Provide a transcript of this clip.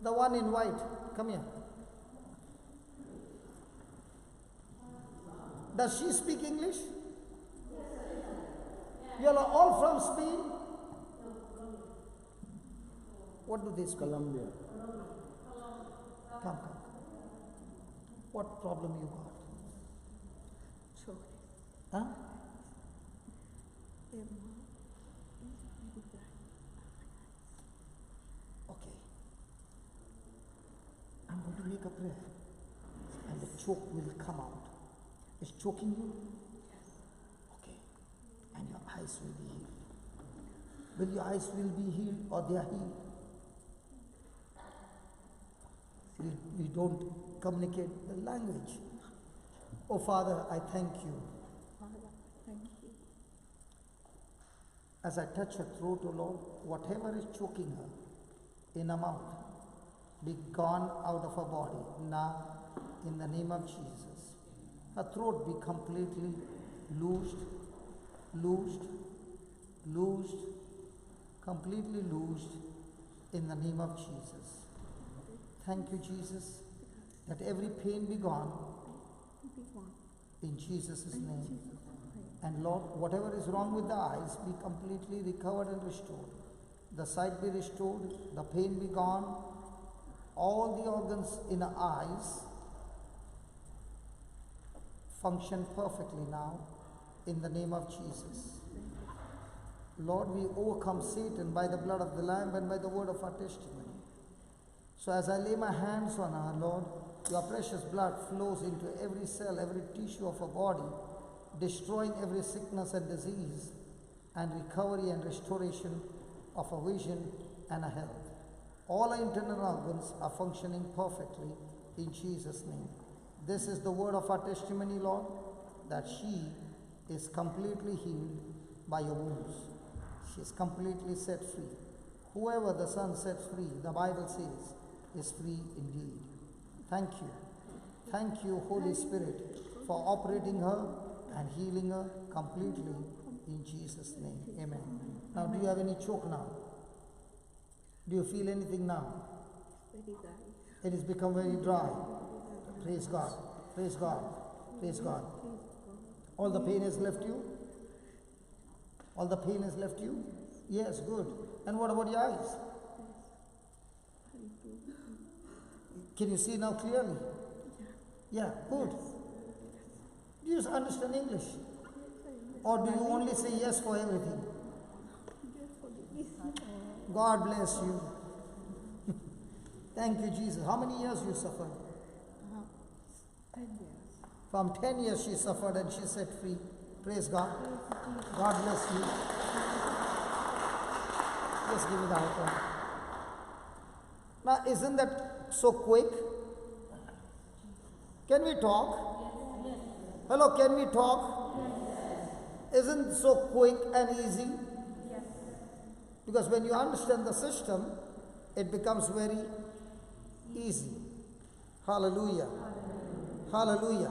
The one in white, come here. Does she speak English? You are all from Spain? What do they speak? Colombia. Come. What problem you got? Huh? Okay. I'm going to make a prayer. And the choke will come out. Is choking you? Okay. And your eyes will be healed. Will your eyes will be healed or they are healed? We don't communicate the language. Oh Father, I thank you. As I touch her throat, oh Lord, whatever is choking her in her mouth, be gone out of her body now in the name of Jesus. Her throat be completely loosed, completely loosed in the name of Jesus. Thank you, Jesus, that every pain be gone in Jesus' name. And Lord, whatever is wrong with the eyes be completely recovered and restored. The sight be restored, the pain be gone, all the organs in the eyes function perfectly now in the name of Jesus. Lord, we overcome Satan by the blood of the Lamb and by the word of our testimony. So as I lay my hands on her, Lord, your precious blood flows into every cell, every tissue of her body, destroying every sickness and disease, and recovery and restoration of her vision and her health. All our internal organs are functioning perfectly in Jesus' name. This is the word of our testimony, Lord, that she is completely healed by your wounds. She is completely set free. Whoever the Son sets free, the Bible says, is free indeed. Thank you. Thank you, Holy Spirit, for operating her and healing her completely in Jesus' name. Amen. Now, do you have any choke now? Do you feel anything now? It has become very dry. Praise God. Praise God. Praise God. All the pain has left you? All the pain has left you? Yes, good. And what about your eyes? Can you see now clearly? Yeah, good. Do you understand English? Or do you only say yes for everything? God bless you. Thank you, Jesus. How many years you suffered? 10 years. From 10 years she suffered and she set free. Praise God. God bless you. Just give me the alcohol. Now, isn't that so quick? Can we talk? Yes. Hello, can we talk? Yes. Isn't it so quick and easy? Yes. Because when you understand the system, it becomes very easy. Hallelujah. Hallelujah.